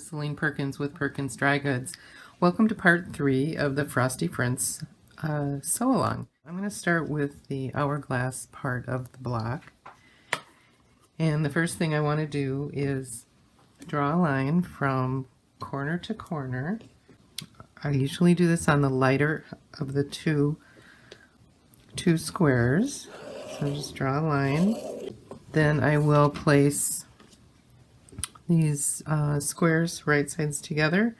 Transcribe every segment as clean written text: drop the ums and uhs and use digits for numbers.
Celine Perkins with Perkins Dry Goods. Welcome to part 3 of the Frosty Friends sew along. I'm going to start with the hourglass part of the block. And the first thing I want to do is draw a line from corner to corner. I usually do this on the lighter of the two squares. So just draw a line. Then I will place these squares right sides together.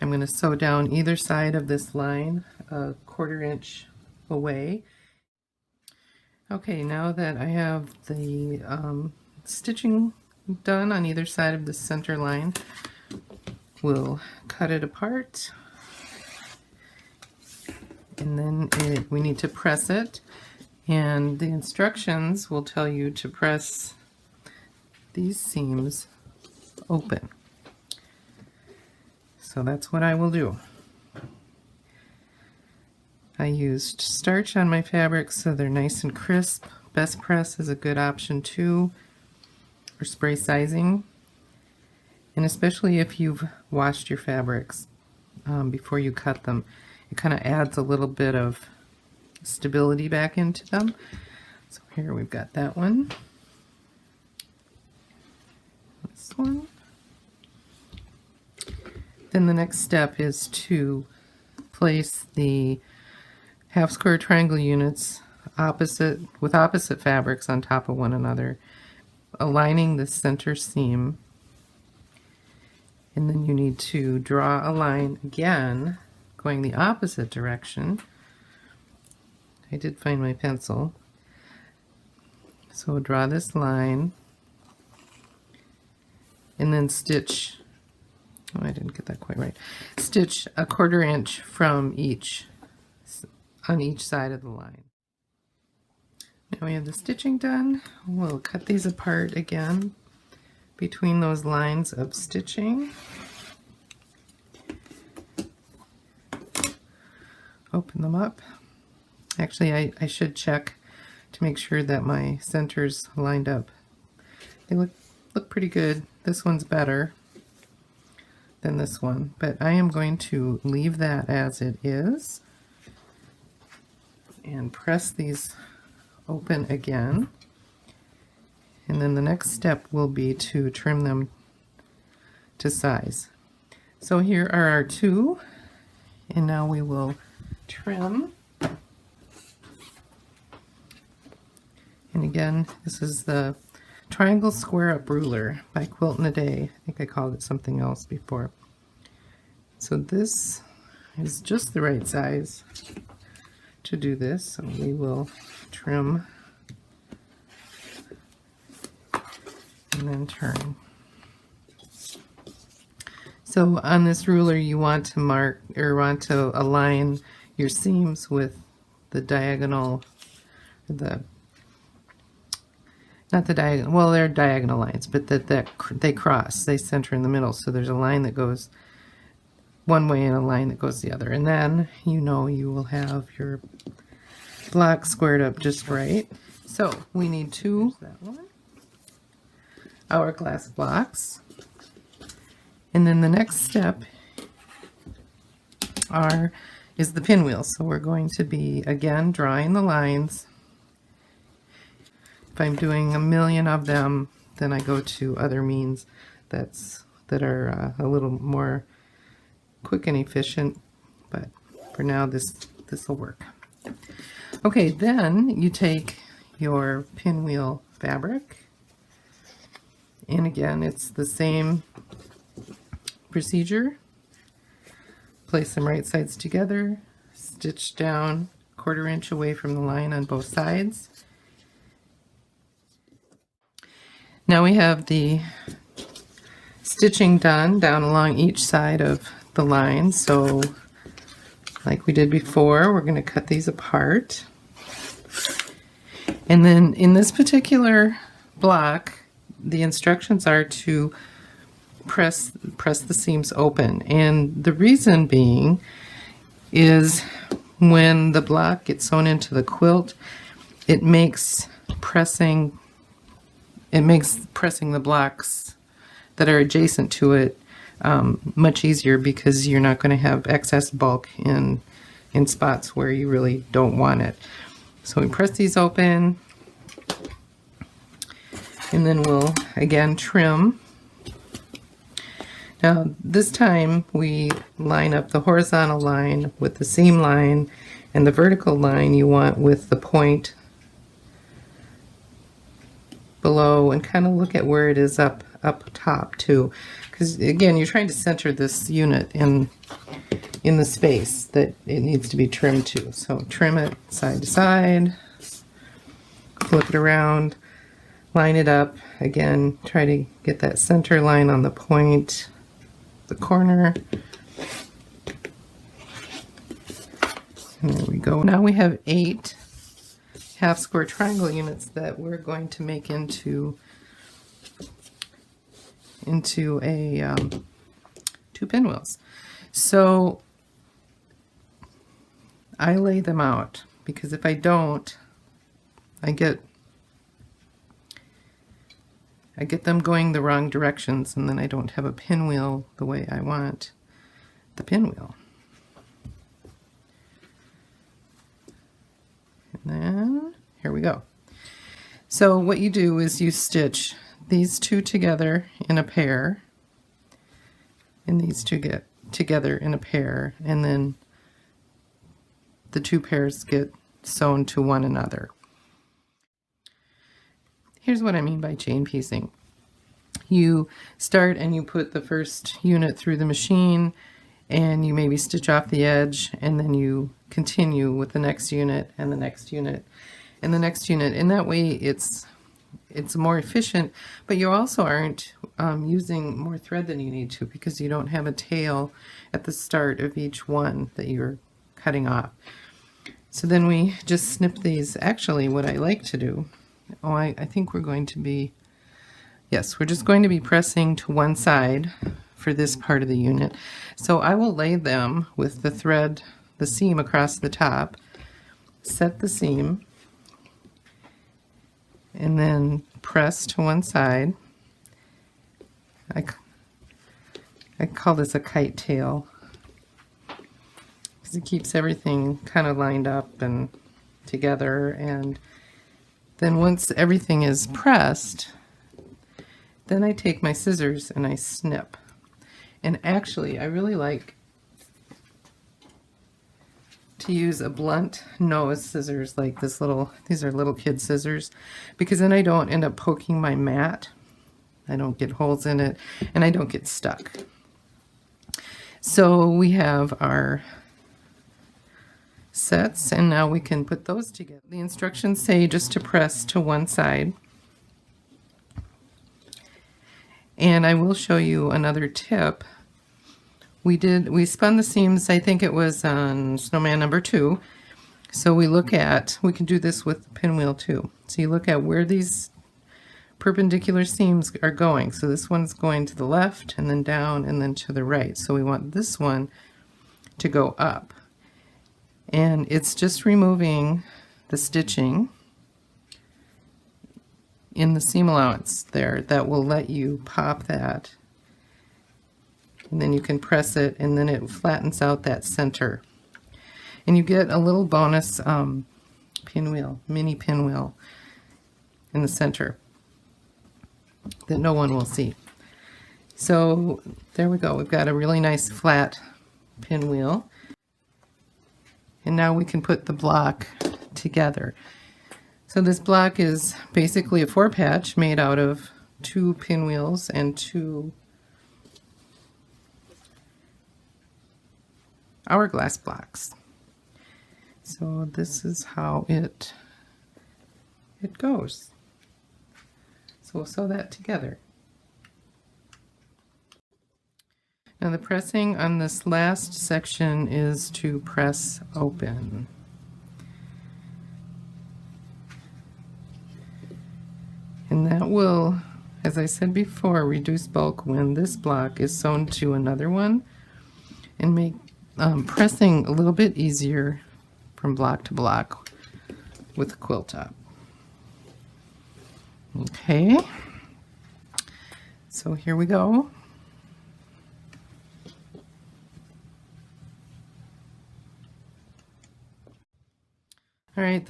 I'm going to sew down either side of this line a 1/4 inch away. Okay, now that I have the stitching done on either side of the center line, we'll cut it apart, and then we need to press it, and the instructions will tell you to press these seams open. So that's what I will do. I used starch on my fabrics so they're nice and crisp. Best press is a good option too, or spray sizing. And especially if you've washed your fabrics before you cut them, it kind of adds a little bit of stability back into them. So here we've got that one. This one. Then the next step is to place the half square triangle units with opposite fabrics on top of one another, aligning the center seam. And then you need to draw a line again going the opposite direction. I did find my pencil. So draw this line and then stitch, oh, I didn't get that quite right. Stitch a 1/4 inch from on each side of the line. Now we have the stitching done. We'll cut these apart again between those lines of stitching. Open them up. Actually, I should check to make sure that my centers lined up. They look pretty good. This one's better than this one, but I am going to leave that as it is and press these open again. And then the next step will be to trim them to size. So here are our two, and now we will trim. And again, this is the Triangle Square Up Ruler by Quilt in a Day. I think I called it something else before. So this is just the right size to do this, so we will trim and then turn. So on this ruler you want to mark or want to align your seams with the diagonal, not the diagonal, well, they're diagonal lines, but that they cross, they center in the middle. So there's a line that goes one way and a line that goes the other. And then you know you will have your block squared up just right. So we need two hourglass blocks. And then the next step is the pinwheel. So we're going to be, again, drawing the lines. If I'm doing a million of them, then I go to other means that are a little more quick and efficient, but for now this will work. Okay, then you take your pinwheel fabric, and again it's the same procedure. Place them right sides together, stitch down 1/4 inch away from the line on both sides. Now we have the stitching done down along each side of the line. So like we did before, we're going to cut these apart. And then in this particular block, the instructions are to press the seams open. And the reason being is when the block gets sewn into the quilt, it makes pressing the blocks that are adjacent to it much easier because you're not going to have excess bulk in spots where you really don't want it. So we press these open, and then we'll again trim. Now this time we line up the horizontal line with the seam line, and the vertical line you want with the point below, and kind of look at where it is up top too, because again you're trying to center this unit in the space that it needs to be trimmed to. So trim it side to side, flip it around, line it up again, try to get that center line on the point, the corner. And there we go. Now we have 8 half square triangle units that we're going to make into a 2 pinwheels. So I lay them out, because if I don't, I get them going the wrong directions, and then I don't have a pinwheel the way I want the pinwheel. And then here we go. So what you do is you stitch these 2 together in a pair, and these 2 get together in a pair, and then the 2 pairs get sewn to one another. Here's what I mean by chain piecing. You start and you put the first unit through the machine, and you maybe stitch off the edge, and then you continue with the next unit and the next unit and the next unit. And that way it's more efficient, but you also aren't using more thread than you need to, because you don't have a tail at the start of each one that you're cutting off. So then we just snip these. Actually, what I like to do, I think we're going to be, yes, we're just going to be pressing to one side for this part of the unit. So I will lay them with the thread, the seam across the top, set the seam, and then press to one side. I call this a kite tail, because it keeps everything kind of lined up and together. And then once everything is pressed, then I take my scissors and I snip. And actually, I really like to use a blunt nose scissors like this these are little kid scissors, because then I don't end up poking my mat. I don't get holes in it, and I don't get stuck. So we have our sets, and now we can put those together. The instructions say just to press to one side. And I will show you another tip. We spun the seams, I think it was on snowman number 2. So we can do this with the pinwheel too. So you look at where these perpendicular seams are going. So this one's going to the left, and then down, and then to the right. So we want this one to go up. And it's just removing the stitching in the seam allowance there that will let you pop that. And then you can press it, and then it flattens out that center. And you get a little bonus pinwheel, mini pinwheel in the center that no one will see. So there we go. We've got a really nice flat pinwheel. And now we can put the block together. So this block is basically a 4-patch made out of 2 pinwheels and 2 hourglass blocks. So this is how it goes. So we'll sew that together. Now the pressing on this last section is to press open. And that will, as I said before, reduce bulk when this block is sewn to another one, and make pressing a little bit easier from block to block with the quilt top. Okay, so here we go. All right,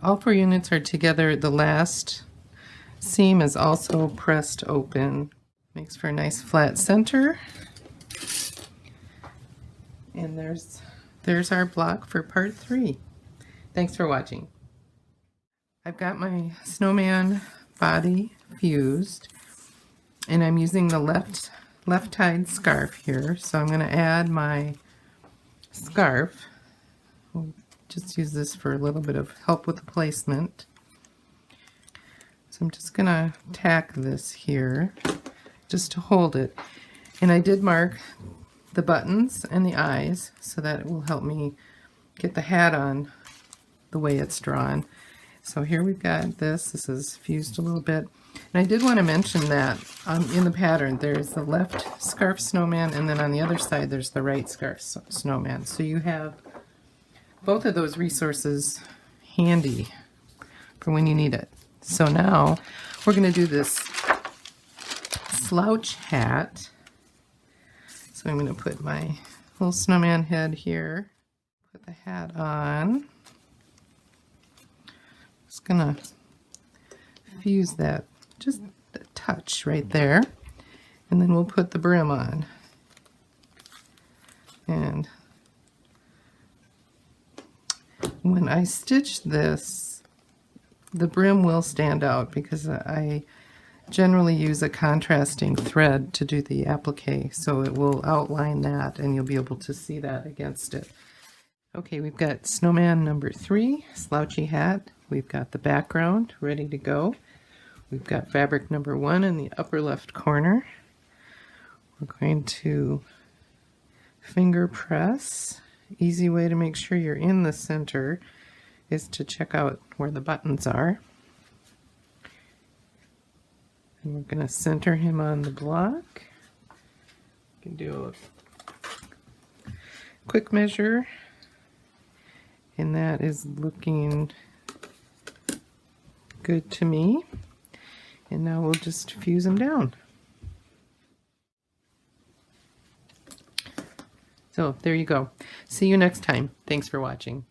all 4 units are together. The last seam is also pressed open. Makes for a nice flat center. And there's our block for part 3. Thanks for watching. I've got my snowman body fused, and I'm using the left-tied scarf here. So I'm going to add my scarf. We'll just use this for a little bit of help with the placement. So I'm just going to tack this here just to hold it. And I did mark the buttons and the eyes so that it will help me get the hat on the way it's drawn. So here we've got this. This is fused a little bit. And I did want to mention that in the pattern there's the left scarf snowman, and then on the other side there's the right scarf snowman. So you have both of those resources handy for when you need it. So now we're going to do this slouch hat. So I'm going to put my little snowman head here, put the hat on. Just going to fuse that just a touch right there, and then we'll put the brim on. And when I stitch this, the brim will stand out because I generally use a contrasting thread to do the applique, so it will outline that and you'll be able to see that against it. Okay, we've got snowman number 3, slouchy hat. We've got the background ready to go. We've got fabric number 1 in the upper left corner. We're going to finger press. Easy way to make sure you're in the center is to check out where the buttons are. And we're going to center him on the block. You can do a quick measure, and that is looking good to me. And now we'll just fuse them down. So there you go. See you next time. Thanks for watching.